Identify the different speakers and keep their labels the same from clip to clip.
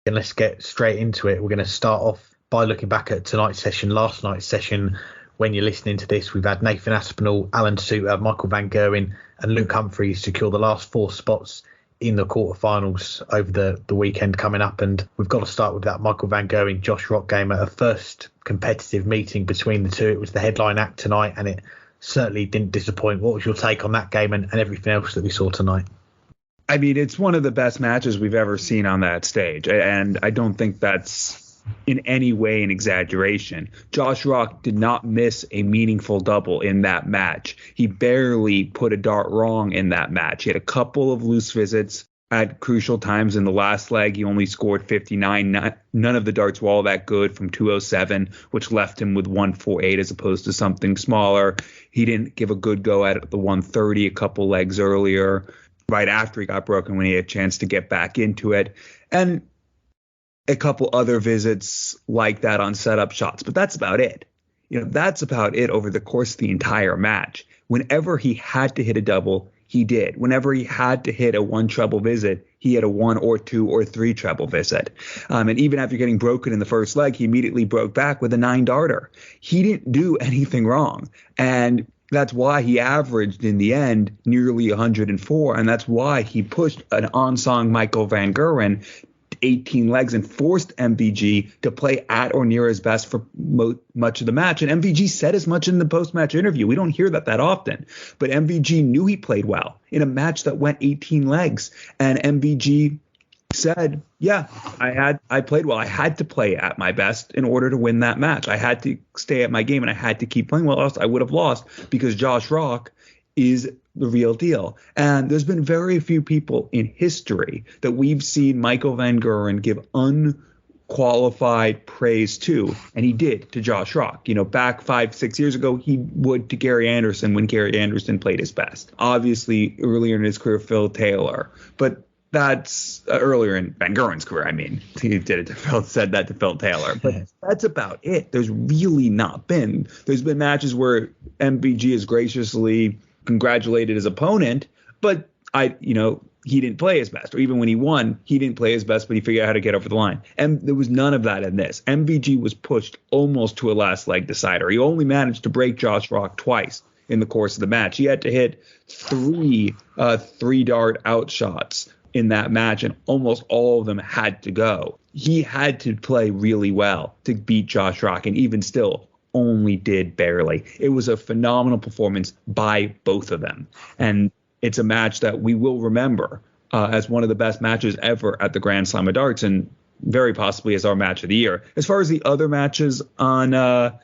Speaker 1: And let's get straight into it. We're going to start off by looking back at tonight's session, last night's session. When you're listening to this, we've had Nathan Aspinall, Alan Suter, Michael Van Gerwen and Luke Humphries secure the last 4 spots in the quarterfinals over the weekend coming up. And we've got to start with that Michael Van Gerwen, Josh Rock game at a first competitive meeting between the two. It was the headline act tonight and it certainly didn't disappoint. What was your take on that game and everything else that we saw tonight?
Speaker 2: I mean, it's one of the best matches we've ever seen on that stage, and I don't think that's in any way an exaggeration. Josh Rock did not miss a meaningful double in that match. He barely put a dart wrong in that match. He had a couple of loose visits at crucial times in the last leg. He only scored 59. None of the darts were all that good from 207, which left him with 148 as opposed to something smaller. He didn't give a good go at the 130 a couple legs earlier, right after he got broken, when he had a chance to get back into it. And a couple other visits like that on setup shots. But that's about it. That's about it over the course of the entire match. Whenever he had to hit a double, he did. Whenever he had to hit a 1 treble visit, he had a 1 or 2 or 3 treble visit. And even after getting broken in the first leg, he immediately broke back with a 9 darter. He didn't do anything wrong. And that's why he averaged in the end nearly 104. And that's why he pushed an on-song Michael Van Gerwen 18 legs and forced MVG to play at or near his best for much of the match. And MVG said as much in the post-match interview. We don't hear that often. But MVG knew he played well in a match that went 18 legs. And MVG said, yeah, I played well. I had to play at my best in order to win that match. I had to stay at my game and I had to keep playing well, else I would have lost, because Josh Rock is the real deal. And there's been very few people in history that we've seen Michael Van Gerwen give unqualified praise to, and he did to Josh Rock. Back 5-6 years ago, he would to Gary Anderson when Gary Anderson played his best. Obviously, earlier in his career, Phil Taylor. But that's earlier in Van Gerwen's career. I mean, he did it to Phil, said that to Phil Taylor. But that's about it. There's really not been. There's been matches where MVG has graciously congratulated his opponent, but he didn't play his best. Or even when he won, he didn't play his best, but he figured out how to get over the line. And there was none of that in this. MVG was pushed almost to a last leg decider. He only managed to break Josh Rock twice in the course of the match. He had to hit 3 3-dart out shots in that match, and almost all of them had to go. He had to play really well to beat Josh Rock, and even still only did barely. It was a phenomenal performance by both of them. And it's a match that we will remember as one of the best matches ever at the Grand Slam of Darts, and very possibly as our match of the year. As far as the other matches on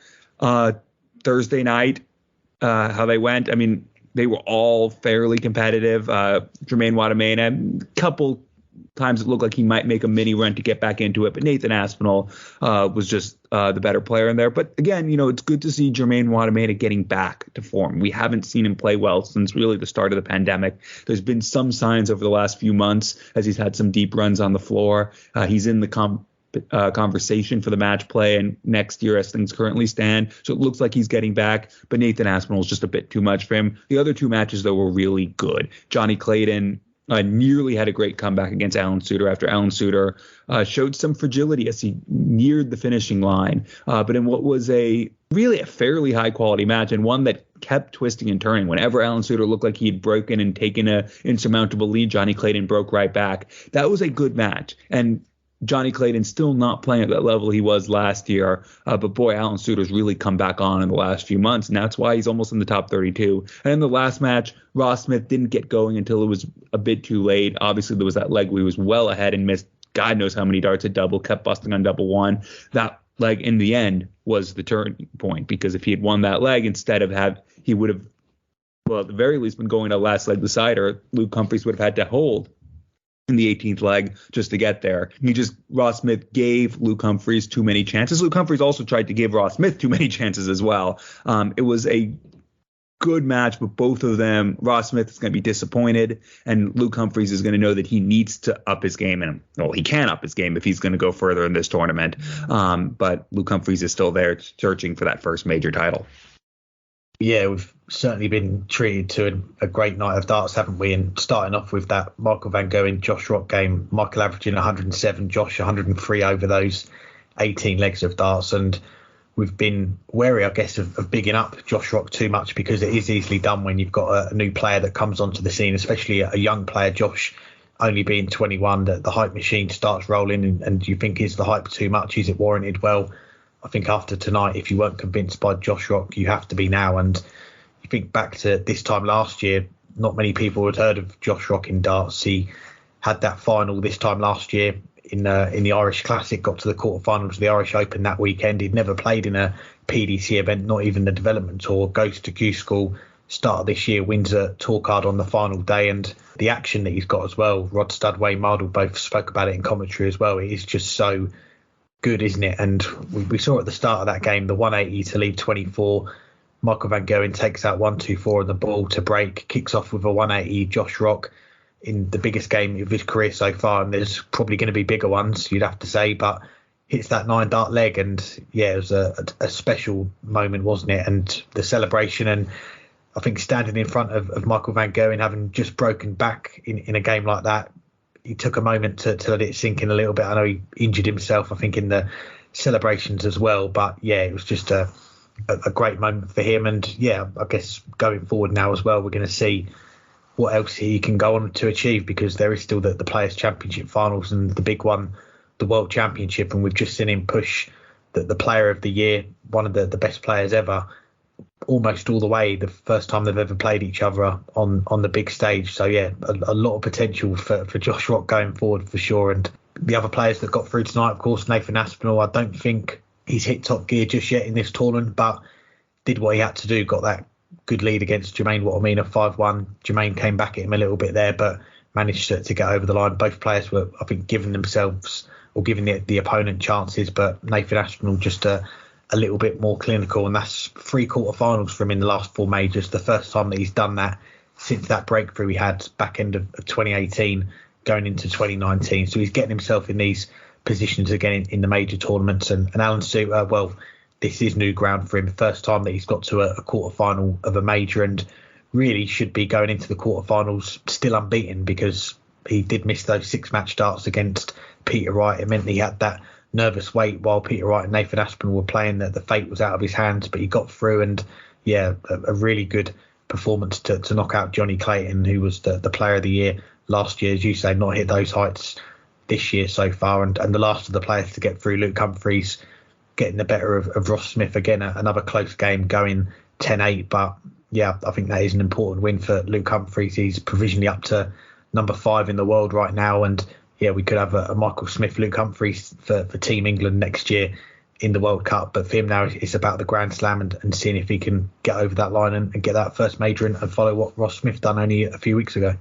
Speaker 2: Thursday night, how they went, I mean, they were all fairly competitive. Jermaine Waddamena, a couple times it looked like he might make a mini run to get back into it, but Nathan Aspinall was just the better player in there. But again, it's good to see Jermaine Waddamena getting back to form. We haven't seen him play well since really the start of the pandemic. There's been some signs over the last few months as he's had some deep runs on the floor. He's in the conversation for the match play and next year as things currently stand. So it looks like he's getting back, but Nathan Aspinall is just a bit too much for him. The other 2 matches, though, were really good. Johnny Clayton nearly had a great comeback against Alan Suter after Alan Suter showed some fragility as he neared the finishing line. But in what was really a fairly high quality match, and one that kept twisting and turning. Whenever Alan Suter looked like he had broken and taken an insurmountable lead, Johnny Clayton broke right back. That was a good match. And Johnny Clayton still not playing at that level he was last year. But boy, Alan Suter's really come back on in the last few months. And that's why he's almost in the top 32. And in the last match, Ross Smith didn't get going until it was a bit too late. Obviously, there was that leg where he was well ahead and missed God knows how many darts at double, kept busting on double 1. That leg in the end was the turning point, because if he had won that leg instead of he would have, well, at the very least, been going to last leg decider. Luke Humphries would have had to hold in the 18th leg just to get there. Ross Smith gave Luke Humphries too many chances. Luke Humphries also tried to give Ross Smith too many chances as well. It was a good match, but both of them, Ross Smith is going to be disappointed, and Luke Humphries is going to know that he needs to up his game. And, well, he can up his game if he's going to go further in this tournament. But Luke Humphries is still there searching for that first major title.
Speaker 1: Yeah, we've certainly been treated to a great night of darts, haven't we? And starting off with that Michael Van Gerwen, Josh Rock game, Michael averaging 107, Josh 103 over those 18 legs of darts. And we've been wary, I guess, of bigging up Josh Rock too much, because it is easily done when you've got a new player that comes onto the scene, especially a young player. Josh only being 21, that the hype machine starts rolling, and you think, is the hype too much? Is it warranted? Well, I think after tonight, if you weren't convinced by Josh Rock, you have to be now. And you think back to this time last year, not many people had heard of Josh Rock in darts. He had that final this time last year in the Irish Classic, got to the quarterfinals of the Irish Open that weekend. He'd never played in a PDC event, not even the development tour. Goes to Q School, start of this year, wins a tour card on the final day, and the action that he's got as well. Rod Studway, Mardle both spoke about it in commentary as well. It is just so good, isn't it? And we saw at the start of that game, the 180 to leave 24. Michael Van Gerwen takes out 1-2-4 on the ball to break, kicks off with a 180. Josh Rock in the biggest game of his career so far, and there's probably going to be bigger ones, you'd have to say, but hits that 9-dart leg, and yeah, it was a special moment, wasn't it? And the celebration, and I think standing in front of Michael Van Gerwen, having just broken back in a game like that, he took a moment to let it sink in a little bit. I know he injured himself, I think, in the celebrations as well. But yeah, it was just a great moment for him. And yeah, I guess going forward now as well, we're going to see what else he can go on to achieve, because there is still the Players' Championship finals and the big one, the World Championship. And we've just seen him push the Player of the Year, one of the best players ever, almost all the way, the first time they've ever played each other on the big stage. So yeah, a lot of potential for Josh Rock going forward for sure. And the other players that got through tonight, of course, Nathan Aspinall, I don't think he's hit top gear just yet in this tournament, but did what he had to do, got that good lead against Jermaine Wattamina 5-1. Jermaine came back at him a little bit there, but managed to get over the line. Both players were, I think, giving themselves or giving the opponent chances, but Nathan Aspinall just a little bit more clinical, and that's 3 quarterfinals for him in the last 4 majors. The first time that he's done that since that breakthrough he had back end of 2018 going into 2019. So he's getting himself in these positions again in the major tournaments. And Alan Suter, well, this is new ground for him. First time that he's got to a quarterfinal of a major, and really should be going into the quarterfinals still unbeaten, because he did miss those 6-match starts against Peter Wright. It meant he had that nervous wait while Peter Wright and Nathan Aspinall were playing, that the fate was out of his hands, but he got through. And yeah, a really good performance to knock out Johnny Clayton, who was the Player of the Year last year. As you say, not hit those heights this year so far. And the last of the players to get through, Luke Humphries, getting the better of Ross Smith again. Another close game, going 10-8. But yeah, I think that is an important win for Luke Humphries. He's provisionally up to number 5 in the world right now, and yeah, we could have a Michael Smith, Luke Humphries for Team England next year in the World Cup. But for him now, it's about the Grand Slam and seeing if he can get over that line and get that first major and follow what Ross Smith done only a few weeks ago.